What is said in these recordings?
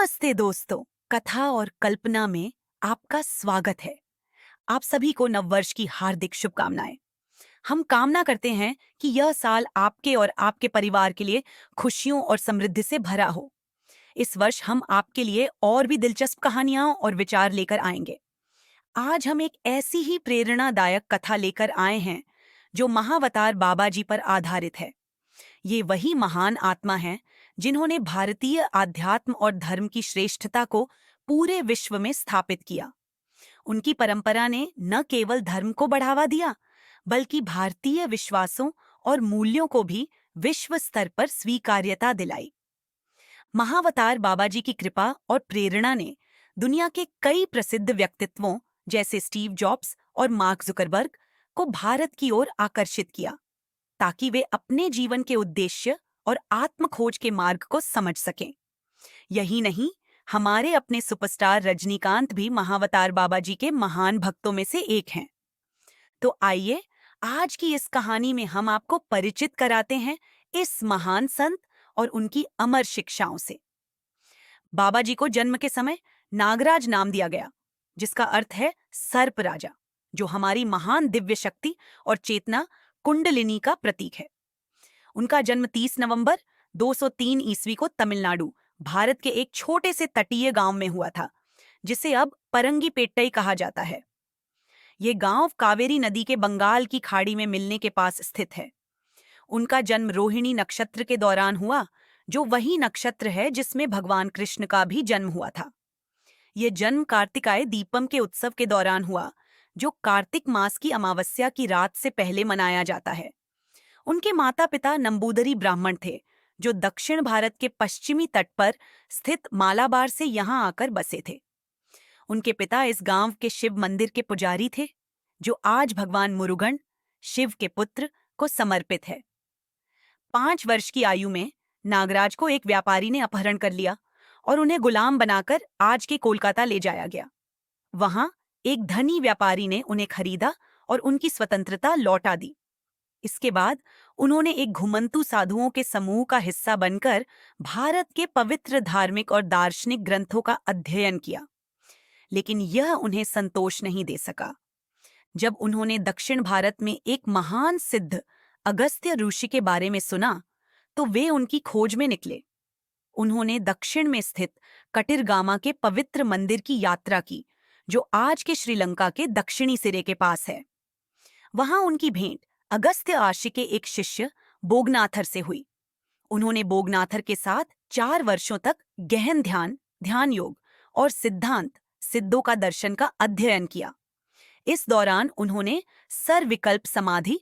नमस्ते दोस्तों। कथा और कल्पना में आपका स्वागत है। आप सभी को नववर्ष की हार्दिक शुभकामनाएं। हम कामना करते हैं कि यह साल आपके और आपके परिवार के लिए खुशियों और समृद्धि से भरा हो। इस वर्ष हम आपके लिए और भी दिलचस्प कहानियां और विचार लेकर आएंगे। आज हम एक ऐसी ही प्रेरणादायक कथा लेकर आए हैं जो महावतार बाबा जी पर आधारित है। ये वही महान आत्मा हैं जिन्होंने भारतीय आध्यात्म और धर्म की श्रेष्ठता को पूरे विश्व में स्थापित किया। उनकी परंपरा ने न केवल धर्म को बढ़ावा दिया, बल्कि भारतीय विश्वासों और मूल्यों को भी विश्व स्तर पर स्वीकार्यता दिलाई। महावतार बाबा जी की कृपा और प्रेरणा ने दुनिया के कई प्रसिद्ध व्यक्तित्वों जैसे स्टीव जॉब्स और मार्क जुकरबर्ग को भारत की ओर आकर्षित किया, ताकि वे अपने जीवन के उद्देश्य और आत्म खोज के मार्ग को समझ सकें। यही नहीं, हमारे अपने सुपरस्टार रजनीकांत भी महावतार बाबा जी के महान भक्तों में से एक हैं। तो आइए, आज की इस कहानी में हम आपको परिचित कराते हैं इस महान संत और उनकी अमर शिक्षाओं से। बाबा जी को जन्म के समय नागराज नाम दिया गया, जिसका अर्थ है सर्प राजा, जो हमारी महान दिव्य शक्ति और चेतना कुंडलिनी का प्रतीक है। उनका जन्म 30 नवंबर 203 ईस्वी को तमिलनाडु, भारत के एक छोटे से तटीय गांव में हुआ था, जिसे अब परंगीपेट्टई कहा जाता है। ये गांव कावेरी नदी के बंगाल की खाड़ी में मिलने के पास स्थित है। उनका जन्म रोहिणी नक्षत्र के दौरान हुआ, जो वही नक्षत्र है जिसमें भगवान कृष्ण का भी जन्म हुआ था। ये जन्म कार्तिकाय दीपम के उत्सव के दौरान हुआ, जो कार्तिक मास की अमावस्या की रात से पहले मनाया जाता है। उनके माता पिता नंबूदरी ब्राह्मण थे, जो दक्षिण भारत के पश्चिमी तट पर स्थित मालाबार से यहाँ आकर बसे थे। उनके पिता इस गांव के शिव मंदिर के पुजारी थे, जो आज भगवान मुरुगन, शिव के पुत्र, को समर्पित है। 5 वर्ष की आयु में नागराज को एक व्यापारी ने अपहरण कर लिया और उन्हें गुलाम बनाकर आज के कोलकाता ले जाया गया। वहां एक धनी व्यापारी ने उन्हें खरीदा और उनकी स्वतंत्रता लौटा दी। इसके बाद उन्होंने एक घुमंतू साधुओं के समूह का हिस्सा बनकर भारत के पवित्र धार्मिक और दार्शनिक ग्रंथों का अध्ययन किया। लेकिन यह उन्हें संतोष नहीं दे सका। जब उन्होंने दक्षिण भारत में एक महान सिद्ध अगस्त्य ऋषि के बारे में सुना, तो वे उनकी खोज में निकले। उन्होंने दक्षिण में स्थित कटिरगामा के पवित्र मंदिर की यात्रा की, जो आज के श्रीलंका के दक्षिणी सिरे के पास है। वहां उनकी भेंट अगस्त्य आश्रम के एक शिष्य बोगनाथर से हुई। उन्होंने बोगनाथर के साथ 4 वर्षों तक गहन ध्यान योग और सिद्धों का दर्शन का अध्ययन किया। इस दौरान उन्होंने सर्वविकल्प समाधि,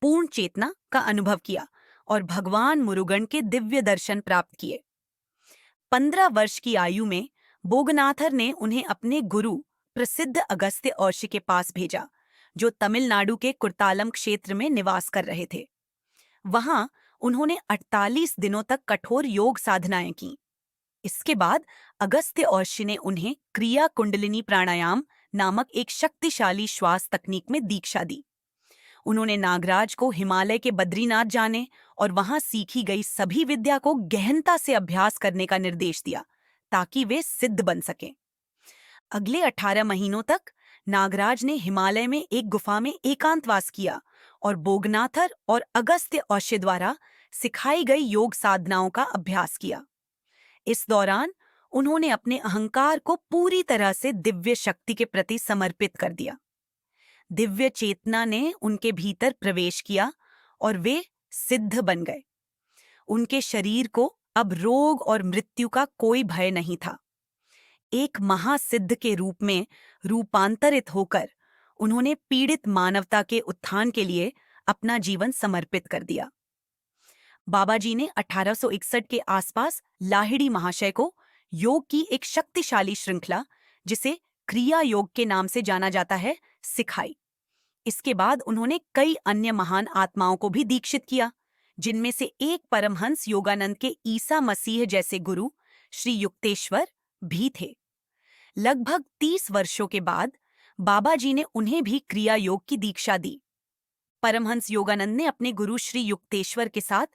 पूर्ण चेतना का अनुभव किया और भगवान मुरुगन के दिव्य दर्शन प्राप्त किए। 15 वर्ष की आयु में बोगनाथर ने उन्हें अपने गुरु प्रसिद्ध अगस्त्य ऋषि के पास भेजा, जो तमिलनाडु के कुर्तालम क्षेत्र में निवास कर रहे थे। वहां उन्होंने 48 दिनों तक कठोर योग साधनाएं की। इसके बाद अगस्त्य ऋषि ने उन्हें क्रिया कुंडलिनी प्राणायाम नामक एक शक्तिशाली श्वास तकनीक में दीक्षा दी। उन्होंने नागराज को हिमालय के बद्रीनाथ जाने और वहां सीखी गई सभी विद्या को गहनता से अभ्यास करने का निर्देश दिया, ताकि वे सिद्ध बन सकें। अगले 18 महीनों तक नागराज ने हिमालय में एक गुफा में एकांतवास किया और बोगनाथर और अगस्त्य ऋषि द्वारा सिखाई गई योग साधनाओं का अभ्यास किया। इस दौरान उन्होंने अपने अहंकार को पूरी तरह से दिव्य शक्ति के प्रति समर्पित कर दिया। दिव्य चेतना ने उनके भीतर प्रवेश किया और वे सिद्ध बन गए। उनके शरीर को अब रोग और मृत्यु का कोई भय नहीं था। एक महासिद्ध के रूप में रूपांतरित होकर उन्होंने पीड़ित मानवता के उत्थान के लिए अपना जीवन समर्पित कर दिया। बाबा जी ने 1861 के आसपास लाहिड़ी महाशय को योग की एक शक्तिशाली श्रृंखला, जिसे क्रिया योग के नाम से जाना जाता है, सिखाई। इसके बाद उन्होंने कई अन्य महान आत्माओं को भी दीक्षित किया, जिनमें से एक परमहंस योगानंद के ईसा मसीह जैसे गुरु श्री युक्तेश्वर भी थे। लगभग 30 वर्षों के बाद बाबा जी ने उन्हें भी क्रिया योग की दीक्षा दी। परमहंस योगानंद ने अपने गुरु श्री युक्तेश्वर के साथ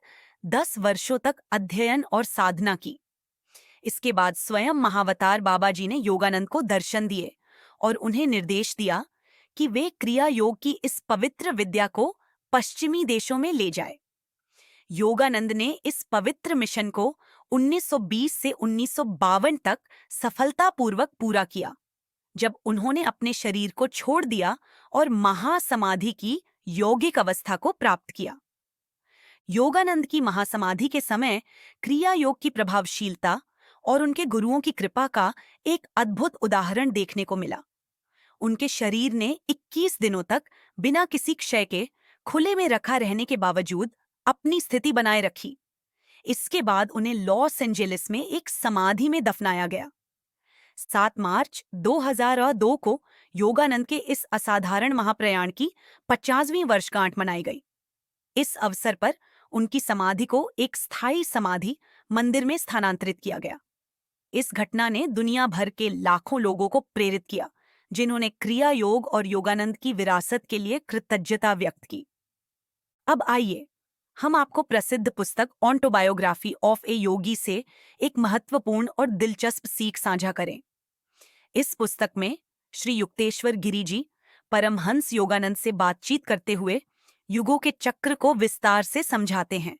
10 वर्षों तक अध्ययन और साधना की। इसके बाद स्वयं महावतार बाबा जी ने योगानंद को दर्शन दिए और उन्हें निर्देश दिया कि वे क्रिया योग की इस पवित्र विद्या को पश्चिमी देशों में ले जाए। योगानंद ने इस पवित्र मिशन को 1920 से 1952 तक सफलतापूर्वक पूरा किया, जब उन्होंने अपने शरीर को छोड़ दिया और महासमाधि की यौगिक अवस्था को प्राप्त किया। योगानंद की महासमाधि के समय क्रिया योग की प्रभावशीलता और उनके गुरुओं की कृपा का एक अद्भुत उदाहरण देखने को मिला। उनके शरीर ने 21 दिनों तक बिना किसी क्षय के खुले में रखा रहने के बावजूद अपनी स्थिति बनाए रखी। इसके बाद उन्हें लॉस एंजेलिस में एक समाधि में दफनाया गया। 7 मार्च 2002 को योगानंद के इस असाधारण महाप्रयाण की 50वीं वर्षगांठ मनाई गई। इस अवसर पर उनकी समाधि को एक स्थायी समाधि मंदिर में स्थानांतरित किया गया। इस घटना ने दुनिया भर के लाखों लोगों को प्रेरित किया, जिन्होंने क्रिया योग और योगानंद की विरासत के लिए कृतज्ञता व्यक्त की। अब आइए हम आपको प्रसिद्ध पुस्तक ऑटोबायोग्राफी ऑफ ए योगी से एक महत्वपूर्ण और दिलचस्प सीख साझा करें। इस पुस्तक में श्री युक्तेश्वर गिरि जी परमहंस योगानंद से बातचीत करते हुए युगों के चक्र को विस्तार से समझाते हैं।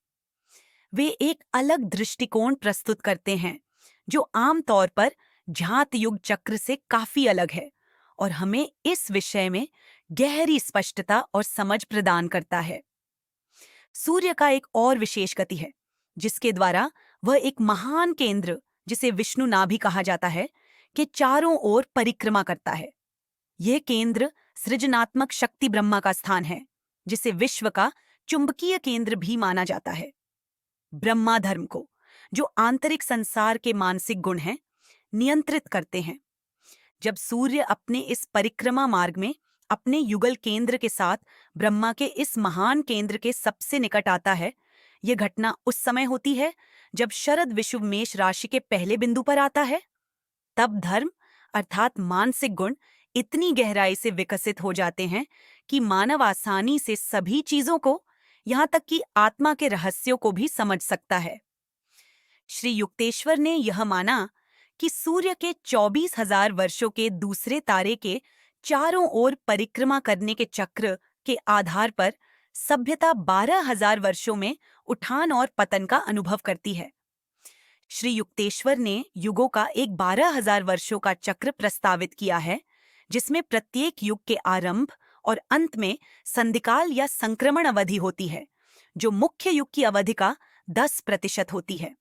वे एक अलग दृष्टिकोण प्रस्तुत करते हैं जो आमतौर पर जात युग चक्र से काफी अलग है और हमें इस विषय में गहरी स्पष्टता और समझ प्रदान करता है। सूर्य का एक और विशेष गति है जिसके द्वारा वह एक महान केंद्र, जिसे विष्णु नाभि कहा जाता है, के चारों ओर परिक्रमा करता है। यह केंद्र सृजनात्मक शक्ति ब्रह्मा का स्थान है, जिसे विश्व का चुंबकीय केंद्र भी माना जाता है। ब्रह्मा धर्म को, जो आंतरिक संसार के मानसिक गुण हैं, नियंत्रित करते हैं। जब सूर्य अपने इस परिक्रमा मार्ग में अपने युगल केंद्र के साथ ब्रह्मा के इस महान केंद्र के सबसे निकट आता है, यह घटना उस समय होती है जब शरद विषुव मेष राशि के पहले बिंदु पर आता है। तब धर्म अर्थात मानसिक गुण इतनी गहराई से विकसित हो जाते हैं कि मानव आसानी से सभी चीजों को, यहां तक कि आत्मा के रहस्यों को भी समझ सकता है। श्री युक्तेश्वर ने यह माना कि सूर्य के 24,000 वर्षों के दूसरे तारे के चारों ओर परिक्रमा करने के चक्र के आधार पर सभ्यता 12,000 वर्षों में उठान और पतन का अनुभव करती है। श्री युक्तेश्वर ने युगों का एक 12,000 वर्षों का चक्र प्रस्तावित किया है, जिसमें प्रत्येक युग के आरंभ और अंत में संधिकाल या संक्रमण अवधि होती है, जो मुख्य युग की अवधि का 10% होती है।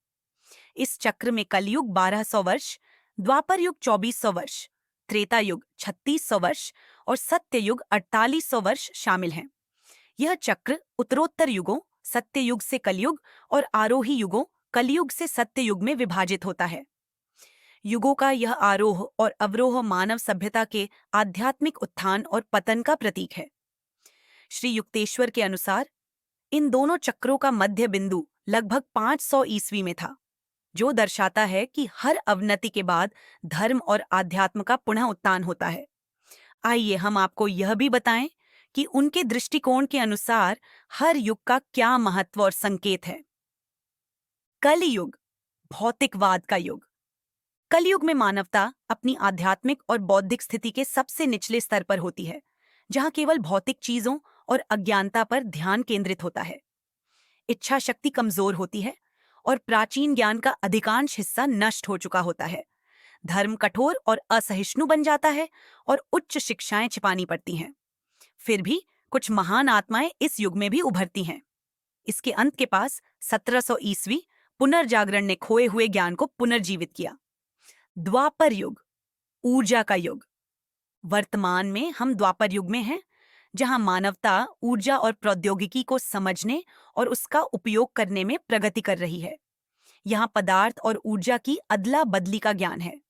इस चक्र में कलयुग 1200 वर्ष, द्वापर युग 2400 वर्ष, त्रेता युग 3600 वर्ष और सत्य युग 4800 वर्ष शामिल हैं। यह चक्र उत्तरोत्तर युगों, सत्य युग से कलयुग और आरोही युगों, कलयुग से सत्य युग में विभाजित होता है। युगों का यह आरोह और अवरोह मानव सभ्यता के आध्यात्मिक उत्थान और पतन का प्रतीक है। श्री युक्तेश्वर के अनुसार इन दोनों चक्रों का मध्य बिंदु लगभग 500 ईस्वी में था, जो दर्शाता है कि हर अवनति के बाद धर्म और आध्यात्म का पुनः उत्थान होता है। आइए हम आपको यह भी बताएं कि उनके दृष्टिकोण के अनुसार हर युग का क्या महत्व और संकेत है। कलियुग, भौतिकवाद का युग। कलयुग में मानवता अपनी आध्यात्मिक और बौद्धिक स्थिति के सबसे निचले स्तर पर होती है, जहां केवल भौतिक चीजों और अज्ञानता पर ध्यान केंद्रित होता है। इच्छा शक्ति कमजोर होती है और प्राचीन ज्ञान का अधिकांश हिस्सा नष्ट हो चुका होता है। धर्म कठोर और असहिष्णु बन जाता है और उच्च शिक्षाएं छिपानी पड़ती हैं। फिर भी कुछ महान आत्माएं इस युग में भी उभरती हैं। इसके अंत के पास 1700 ईस्वी पुनर्जागरण ने खोए हुए ज्ञान को पुनर्जीवित किया। द्वापर युग, ऊर्जा का युग। वर्तमान में हम द्वापर युग में हैं, जहां मानवता ऊर्जा और प्रौद्योगिकी को समझने और उसका उपयोग करने में प्रगति कर रही है। यहाँ पदार्थ और ऊर्जा की अदला बदली का ज्ञान है।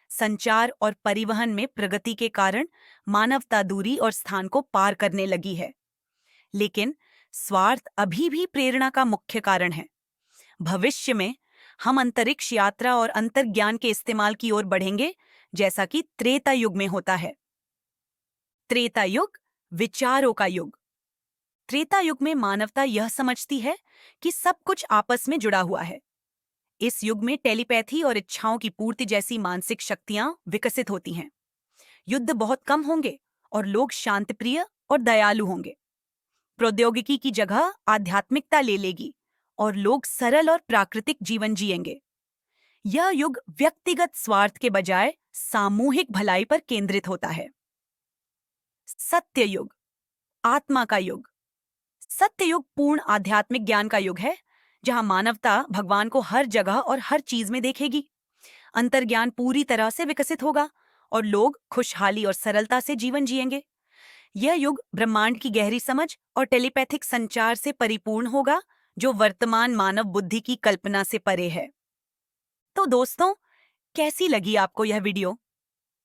संचार और परिवहन में प्रगति के कारण मानवता दूरी और स्थान को पार करने लगी है। लेकिन स्वार्थ अभी भी प्रेरणा का मुख्य कारण है। भविष्य में हम अंतरिक्ष यात्रा और अंतर्ज्ञान के इस्तेमाल की ओर बढ़ेंगे, जैसा कि त्रेता युग में होता है। त्रेता युग, विचारों का युग। त्रेता युग में मानवता यह समझती है कि सब कुछ आपस में जुड़ा हुआ है। इस युग में टेलीपैथी और इच्छाओं की पूर्ति जैसी मानसिक शक्तियां विकसित होती हैं। युद्ध बहुत कम होंगे और लोग शांतिप्रिय और दयालु होंगे। प्रौद्योगिकी की जगह आध्यात्मिकता ले लेगी और लोग सरल और प्राकृतिक जीवन जिएंगे। यह युग व्यक्तिगत स्वार्थ के बजाय सामूहिक भलाई पर केंद्रित होता है। सत्य युग, आत्मा का युग। सत्य युग पूर्ण आध्यात्मिक ज्ञान का युग है, जहां मानवता भगवान को हर जगह और हर चीज में देखेगी। अंतर्ज्ञान पूरी तरह से विकसित होगा और लोग खुशहाली और सरलता से जीवन जिएंगे। यह युग ब्रह्मांड की गहरी समझ और टेलीपैथिक संचार से परिपूर्ण होगा, जो वर्तमान मानव बुद्धि की कल्पना से परे है। तो दोस्तों, कैसी लगी आपको यह वीडियो?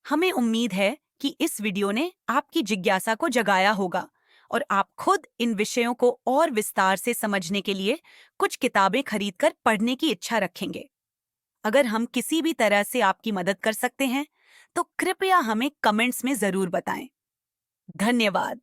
हमें उम्मीद है कि इस वीडियो ने आपकी जिज्ञासा को जगाया होगा और आप खुद इन विषयों को और विस्तार से समझने के लिए कुछ किताबें खरीदकर पढ़ने की इच्छा रखेंगे। अगर हम किसी भी तरह से आपकी मदद कर सकते हैं, तो कृपया हमें कमेंट्स में जरूर बताएं। धन्यवाद।